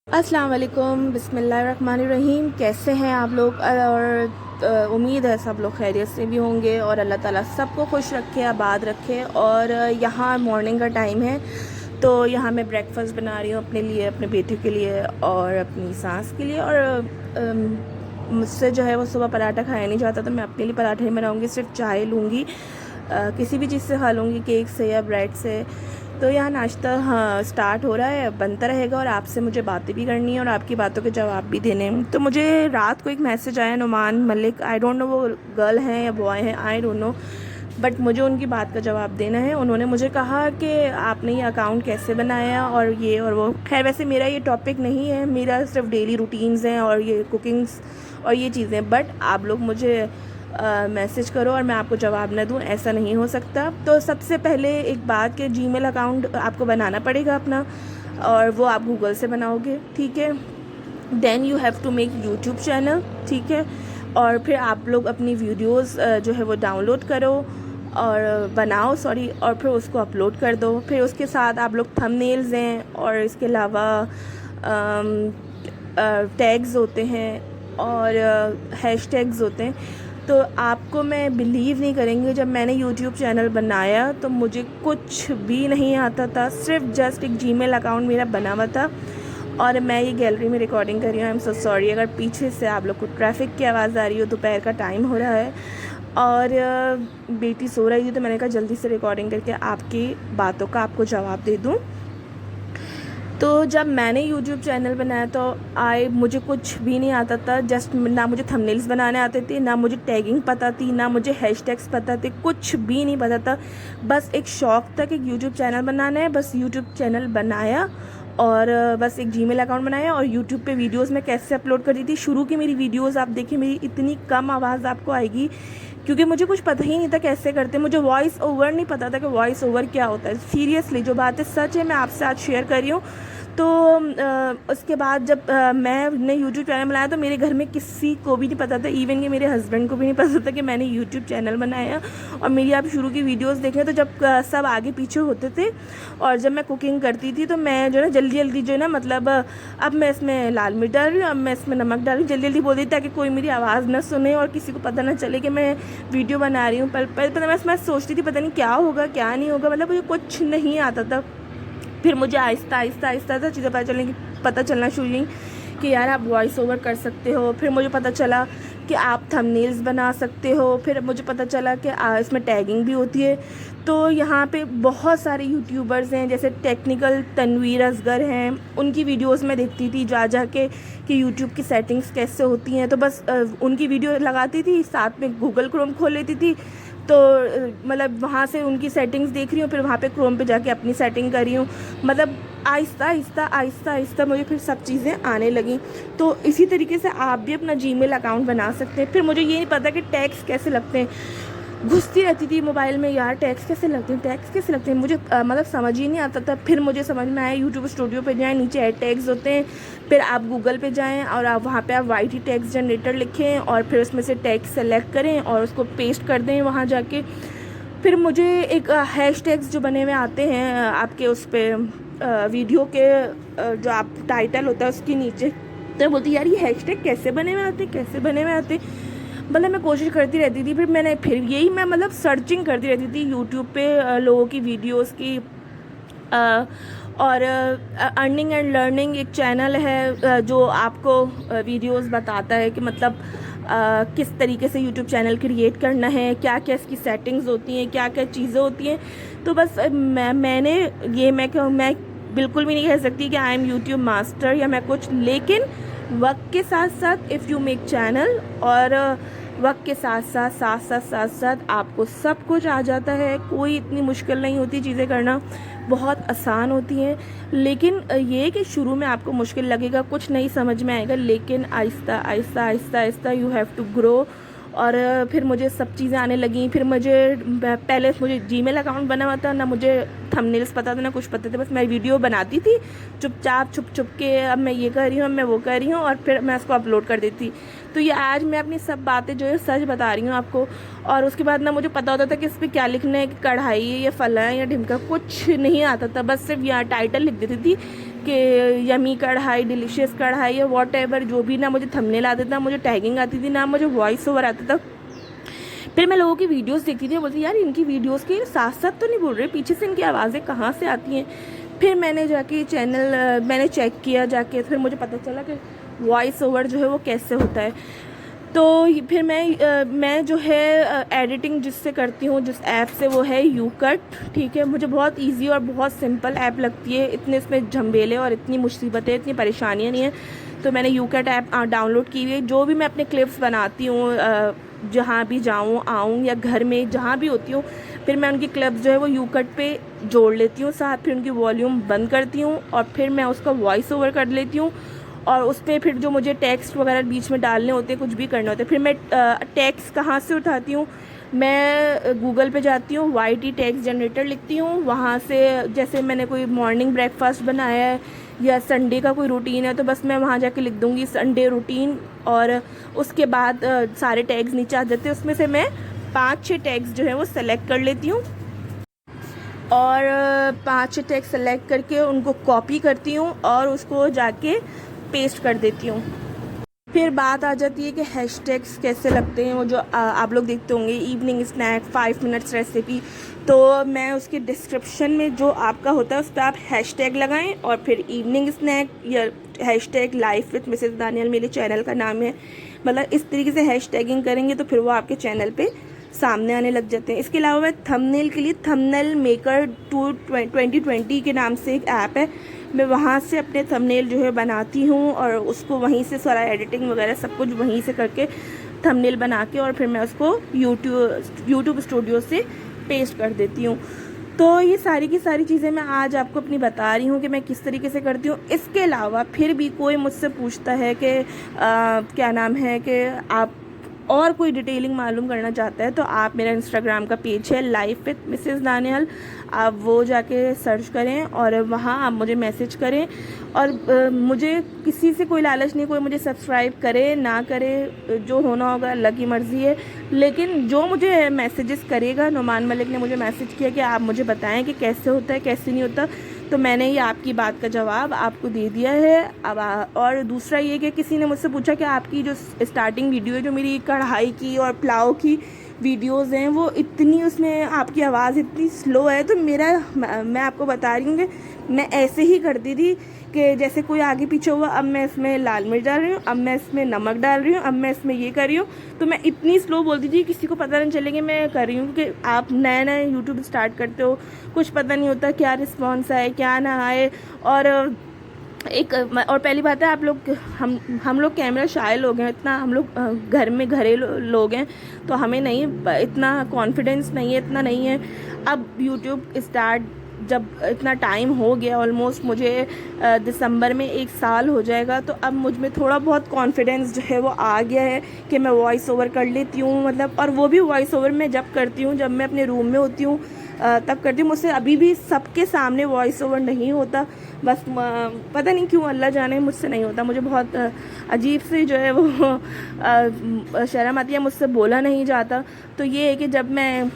अस्सलाम वालेकुम, बिस्मिल्लाहिर्रहमानिर्रहीम। कैसे हैं आप लोग? और उम्मीद है सब लोग खैरियत से भी होंगे और अल्लाह ताला सबको खुश रखे, आबाद रखे। और यहाँ मॉर्निंग का टाइम है, तो यहाँ मैं ब्रेकफास्ट बना रही हूँ अपने लिए, अपने बेटे के लिए और अपनी सास के लिए। और मुझसे जो है वो सुबह पराठा खाया नहीं जाता, तो मैं अपने लिए पराठे नहीं बनाऊँगी, सिर्फ चाय लूँगी। किसी भी चीज़ से खा लूँगी, केक से या ब्रेड से। तो यहाँ नाश्ता हाँ स्टार्ट हो रहा है, बनता रहेगा। और आपसे मुझे बातें भी करनी है और आपकी बातों के जवाब भी देने हैं। तो मुझे रात को एक मैसेज आया, Numan Malik, I don't know वो गर्ल हैं या बॉय हैं, आई डोंट नो, बट मुझे उनकी बात का जवाब देना है। उन्होंने मुझे कहा कि आपने ये अकाउंट कैसे बनाया और ये और वो। खैर वैसे मेरा ये टॉपिक नहीं है, मेरा सिर्फ डेली रूटीन्स हैं और ये कुकिंग्स और ये चीज़ें। बट आप लोग मुझे मैसेज करो और मैं आपको जवाब ना दूँ, ऐसा नहीं हो सकता। तो सबसे पहले एक बात कि जीमेल अकाउंट आपको बनाना पड़ेगा अपना, और वो आप गूगल से बनाओगे, ठीक है। Then you have to make YouTube channel, ठीक है। और फिर आप लोग अपनी वीडियोस जो है वो डाउनलोड करो और बनाओ, सॉरी, और फिर उसको अपलोड कर दो। फिर उसके साथ आप लोग थंबनेल्स हैं और इसके अलावा टैग्स होते हैं और हैशटैग्स होते हैं। तो आपको मैं बिलीव नहीं करेंगे, जब मैंने यूट्यूब चैनल बनाया तो मुझे कुछ भी नहीं आता था, सिर्फ जस्ट एक जीमेल अकाउंट मेरा बना हुआ था। और मैं ये गैलरी में रिकॉर्डिंग कर रही हूँ। आई एम सो सॉरी अगर पीछे से आप लोग को ट्रैफिक की आवाज़ आ रही हो, दोपहर का टाइम हो रहा है और बेटी सो रही थी, तो मैंने कहा जल्दी से रिकॉर्डिंग करके आपकी बातों का आपको जवाब दे दूँ। तो जब मैंने यूट्यूब चैनल बनाया तो मुझे कुछ भी नहीं आता था, जस्ट ना मुझे थंबनेल्स बनाने आते थे, ना मुझे टैगिंग पता थी, ना मुझे हैशटैग्स पता थे, कुछ भी नहीं पता था। बस एक शौक़ था कि यूट्यूब चैनल बनाना है, बस यूट्यूब चैनल बनाया और बस एक जीमेल अकाउंट बनाया। और यूट्यूब पे वीडियोस मैं कैसे अपलोड करती थी, शुरू की मेरी वीडियोस आप देखिए, मेरी इतनी कम आवाज़ आपको आएगी क्योंकि मुझे कुछ पता ही नहीं था कैसे करते। मुझे वॉइस ओवर नहीं पता था कि वॉइस ओवर क्या होता है। सीरियसली जो बात है सच है, मैं आपसे आज शेयर कर रही हूँ। तो उसके बाद जब मैंने यूट्यूब चैनल बनाया तो मेरे घर में किसी को भी नहीं पता था, इवन कि मेरे हस्बैंड को भी नहीं पता था कि मैंने यूट्यूब चैनल बनाया। और मेरी आप शुरू की वीडियोस देखें तो जब सब आगे पीछे होते थे और जब मैं कुकिंग करती थी तो मैं जो है ना जल्दी जल्दी जो है ना, मतलब अब मैं इसमें लाल मिर्च डाल रही हूँ, अब मैं इसमें नमक डाल रही हूँ, जल्दी जल्दी बोल देती ताकि कोई मेरी आवाज़ ना सुने और किसी को पता ना चले कि मैं वीडियो बना रही हूँ। पर पता मैं सोचती थी पता नहीं क्या होगा क्या नहीं होगा, मतलब मुझे कुछ नहीं आता था। फिर मुझे आहिस्ता आहिस्ता आहिस्ता चीज़ें पता चलना शुरू हुई कि यार आप वॉइस ओवर कर सकते हो। फिर मुझे पता चला कि आप थंबनेल्स बना सकते हो। फिर मुझे पता चला कि इसमें टैगिंग भी होती है। तो यहाँ पे बहुत सारे यूट्यूबर्स हैं, जैसे टेक्निकल तनवीर असगर हैं, उनकी वीडियोस में देखती थी जा के कि यूट्यूब की सेटिंग्स कैसे होती हैं। तो बस उनकी वीडियो लगाती थी, साथ में गूगल क्रोम खोल लेती थी। तो मतलब वहाँ से उनकी सेटिंग्स देख रही हूँ, फिर वहाँ पे क्रोम पे जाके अपनी सेटिंग कर रही हूँ। मतलब आहिस्ता आहिस्ता आहिस्ता आहिस्ता मुझे फिर सब चीज़ें आने लगी। तो इसी तरीके से आप भी अपना जीमेल अकाउंट बना सकते हैं। फिर मुझे ये नहीं पता कि टैग्स कैसे लगते हैं, घुसती रहती थी मोबाइल में, यार टैग्स कैसे लगते हैं, टैग्स कैसे लगते हैं, मुझे मतलब समझ ही नहीं आता था। फिर मुझे समझ में आया यूट्यूब स्टूडियो पे जाएं, नीचे ऐड टैग्स होते हैं, फिर आप गूगल पे जाएं और आप वहाँ पे आप वाईटी टैग्स जनरेटर लिखें और फिर उसमें से टैग्स सेलेक्ट करें और उसको पेस्ट कर दें वहाँ जाके। फिर मुझे एक हैशटैग्स जो बने हुए आते हैं आपके उस पर वीडियो के जो आप टाइटल होता है उसके नीचे, तो बोलती यार ये हैशटैग कैसे बने हुए आते, कैसे बने हुए आते। मतलब मैं कोशिश करती रहती थी। फिर मैं मतलब सर्चिंग करती रहती थी यूट्यूब पे लोगों की वीडियोस की। और अर्निंग एंड लर्निंग एक चैनल है जो आपको वीडियोस बताता है कि मतलब किस तरीके से यूट्यूब चैनल क्रिएट करना है, क्या क्या इसकी सेटिंग्स होती हैं, क्या क्या चीज़ें होती हैं। तो बस मैं बिल्कुल भी नहीं कह सकती कि आई एम यूट्यूब मास्टर या मैं कुछ, लेकिन वक्त के साथ साथ इफ़ यू मेक चैनल और वक्त के साथ साथ आपको सब कुछ आ जाता है। कोई इतनी मुश्किल नहीं होती, चीज़ें करना बहुत आसान होती हैं। लेकिन ये कि शुरू में आपको मुश्किल लगेगा, कुछ नहीं समझ में आएगा, लेकिन Aahista Aahista Aahista Aahista you have to grow. और फिर मुझे सब चीज़ें आने लगीं। फिर पहले मुझे जीमेल अकाउंट बना हुआ था, ना मुझे थंबनेल्स पता था ना कुछ पता था, बस मैं वीडियो बनाती थी चुपचाप छुप छुप के, अब मैं ये कर रही हूँ, अब मैं वो कर रही हूँ, और फिर मैं उसको अपलोड कर देती। तो ये आज मैं अपनी सब बातें जो है सच बता रही हूँ आपको। और उसके बाद ना मुझे पता होता था कि इस पर क्या लिखना है, कि कढ़ाई है या फला है या ढिमका, कुछ नहीं आता था। बस सिर्फ यहाँ टाइटल लिख देती थी कि यमी कढ़ाई, डिलीशियस कढ़ाई या वॉट एवर जो भी, ना मुझे थंबनेल आता था, मुझे टैगिंग आती थी, ना मुझे वॉइस ओवर आता था। फिर मैं लोगों की वीडियोस देखती थी, बोलती यार इनकी वीडियोस के साथ साथ तो नहीं बोल रहे, पीछे से इनकी आवाज़ें कहाँ से आती हैं। फिर मैंने जाके चैनल मैंने चेक किया जाके, फिर मुझे पता चला कि वॉइस ओवर जो है वो कैसे होता है। तो फिर मैं जो है एडिटिंग जिससे करती हूँ, जिस ऐप से, वो है YouCut। ठीक है, मुझे बहुत इजी और बहुत सिंपल ऐप लगती है, इतने इसमें झंबेले और इतनी मुसीबतें, इतनी परेशानियाँ नहीं है। तो मैंने YouCut ऐप डाउनलोड की हुई है। जो भी मैं अपने क्लिप्स बनाती हूँ, जहाँ भी जाऊँ आऊँ या घर में जहाँ भी होती हूँ, फिर मैं उनकी क्लिप्स जो है वो YouCut पे जोड़ लेती हूँ साथ, फिर उनकी वॉल्यूम बंद करती हूँ और फिर मैं उसका वॉइस ओवर कर लेती हूँ। और उस पर फिर जो मुझे टेक्स्ट वगैरह बीच में डालने होते हैं, कुछ भी करना होता है, फिर मैं टेक्स्ट कहाँ से उठाती हूँ, मैं गूगल पे जाती हूँ, YT टेक्स्ट जनरेटर लिखती हूँ, वहाँ से जैसे मैंने कोई मॉर्निंग ब्रेकफास्ट बनाया है या संडे का कोई रूटीन है, तो बस मैं वहाँ जाके लिख दूँगी संडे रूटीन, और उसके बाद सारे टैग्स नीचे आ जाते हैं। उसमें से मैं 5-6 टैग्स जो है वो सेलेक्ट कर लेती हूँ और 5-6 टैग्स सेलेक्ट करके उनको कॉपी करती हूँ और उसको जाके पेस्ट कर देती हूँ। फिर बात आ जाती है कि हैशटैग्स कैसे लगते हैं, वो जो आप लोग देखते होंगे, इवनिंग स्नैक, 5 मिनट्स रेसिपी, तो मैं उसके डिस्क्रिप्शन में जो आपका होता है उस पर आप हैशटैग लगाएं और फिर इवनिंग स्नैक या hashtag life with Mrs Daniel मेरे चैनल का नाम है, मतलब इस तरीके से हैशटैगिंग करेंगे तो फिर वो आपके चैनल पे सामने आने लग जाते हैं। इसके अलावा मैं थंबनेल के लिए थंबनेल मेकर 2020 के नाम से एक ऐप है, मैं वहाँ से अपने थंबनेल जो है बनाती हूँ और उसको वहीं से सारा एडिटिंग वगैरह सब कुछ वहीं से करके थंबनेल बना के और फिर मैं उसको यूट्यूब स्टूडियो से पेस्ट कर देती हूँ। तो ये सारी की सारी चीज़ें मैं आज आपको अपनी बता रही हूँ कि मैं किस तरीके से करती हूँ। इसके अलावा फिर भी कोई मुझसे पूछता है कि क्या नाम है कि आप और कोई डिटेलिंग मालूम करना चाहता है, तो आप मेरा इंस्टाग्राम का पेज है लाइफ विथ मिसेस दानियल, आप वो जाके सर्च करें और वहाँ आप मुझे मैसेज करें। और मुझे किसी से कोई लालच नहीं, कोई मुझे सब्सक्राइब करे ना करे, जो होना होगा अल्लाह की मर्ज़ी है। लेकिन जो मुझे मैसेजेस करेगा, नुमान मलिक ने मुझे मैसेज किया कि आप मुझे बताएं कि कैसे होता है कैसे नहीं होता, तो मैंने ये आपकी बात का जवाब आपको दे दिया है। अब और दूसरा ये कि किसी ने मुझसे पूछा कि आपकी जो स्टार्टिंग वीडियो है, जो मेरी कढ़ाई की और पुलाव की वीडियोस हैं, वो इतनी, उसमें आपकी आवाज़ इतनी स्लो है। तो मैं आपको बता रही हूँ कि मैं ऐसे ही करती थी कि जैसे कोई आगे पीछे हुआ, अब मैं इसमें लाल मिर्च डाल रही हूँ, अब मैं इसमें नमक डाल रही हूँ, अब मैं इसमें ये कर रही हूँ। तो मैं इतनी स्लो बोलती थी किसी को पता नहीं चलेगा मैं कर रही हूँ, क्योंकि आप नया नया यूट्यूब स्टार्ट करते हो, कुछ पता नहीं होता क्या रिस्पॉन्स आए क्या ना आए। और पहली बात है, आप लोग हम लोग कैमरा शाय लोग हैं, इतना हम लोग घर में घरेलू लोग हैं, तो हमें नहीं इतना कॉन्फिडेंस नहीं है, इतना नहीं है। अब यूट्यूब स्टार्ट जब इतना टाइम हो गया, ऑलमोस्ट मुझे दिसंबर में 1 साल हो जाएगा, तो अब मुझ में थोड़ा बहुत कॉन्फिडेंस जो है वो आ गया है कि मैं वॉइस ओवर कर लेती हूँ, मतलब। और वो भी वॉइस ओवर मैं जब करती हूँ, जब मैं अपने रूम में होती हूँ तब करती हूँ। मुझसे अभी भी सबके सामने वॉइस ओवर नहीं होता, बस पता नहीं क्यों, अल्लाह जाने, मुझसे नहीं होता। मुझे बहुत अजीब से जो है वो शर्म आती है, मुझसे बोला नहीं जाता। तो ये है कि जब मैं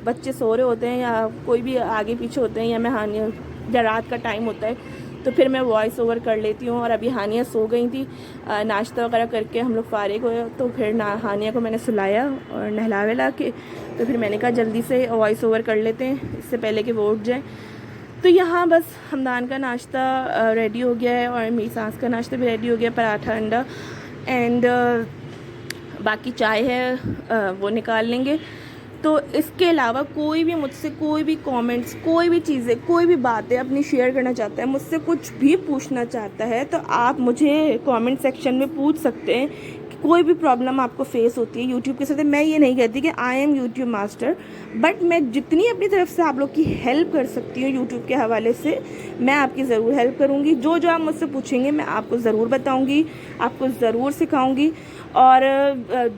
बच्चे सो रहे होते हैं या कोई भी आगे पीछे होते हैं, या मैं हानिया या रात का टाइम होता है, तो फिर मैं वॉइस ओवर कर लेती हूँ। और अभी हानिया सो गई थी, नाश्ता वगैरह करके हम लोग फारिग हुए, तो फिर हानिया को मैंने सुलाया और नहला वहला के, तो फिर मैंने कहा जल्दी से वॉइस ओवर कर लेते हैं इससे पहले कि वो उठ जाए। तो यहाँ बस हमदान का नाश्ता रेडी हो गया है और मेरी सास का नाश्ता भी रेडी हो गया, पराठा अंडा, एंड बाकी चाय है वो निकाल लेंगे। तो इसके अलावा कोई भी मुझसे कोई भी कमेंट्स, कोई भी चीज़ें, कोई भी बातें अपनी शेयर करना चाहता है, मुझसे कुछ भी पूछना चाहता है, तो आप मुझे कमेंट सेक्शन में पूछ सकते हैं कि कोई भी प्रॉब्लम आपको फेस होती है यूट्यूब के साथ। मैं ये नहीं कहती कि I am YouTube master, but मैं जितनी अपनी तरफ से आप लोग की हेल्प कर सकती हूँ यूट्यूब के हवाले से, मैं आपकी ज़रूर हेल्प करूँगी। जो जो आप मुझसे पूछेंगे मैं आपको ज़रूर बताऊँगी, आपको ज़रूर सिखाऊँगी। और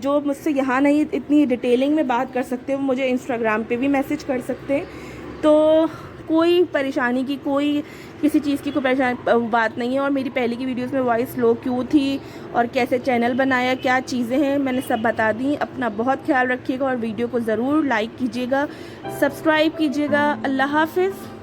जो मुझसे यहाँ नहीं इतनी डिटेलिंग में बात कर सकते, वो मुझे इंस्टाग्राम पे भी मैसेज कर सकते हैं। तो कोई परेशानी की, कोई किसी चीज़ की कोई परेशानी बात नहीं है। और मेरी पहले की वीडियोस में वॉइस लो क्यों थी और कैसे चैनल बनाया, क्या चीज़ें हैं, मैंने सब बता दी। अपना बहुत ख्याल रखिएगा और वीडियो को ज़रूर लाइक कीजिएगा, सब्सक्राइब कीजिएगा। अल्लाह हाफिज़।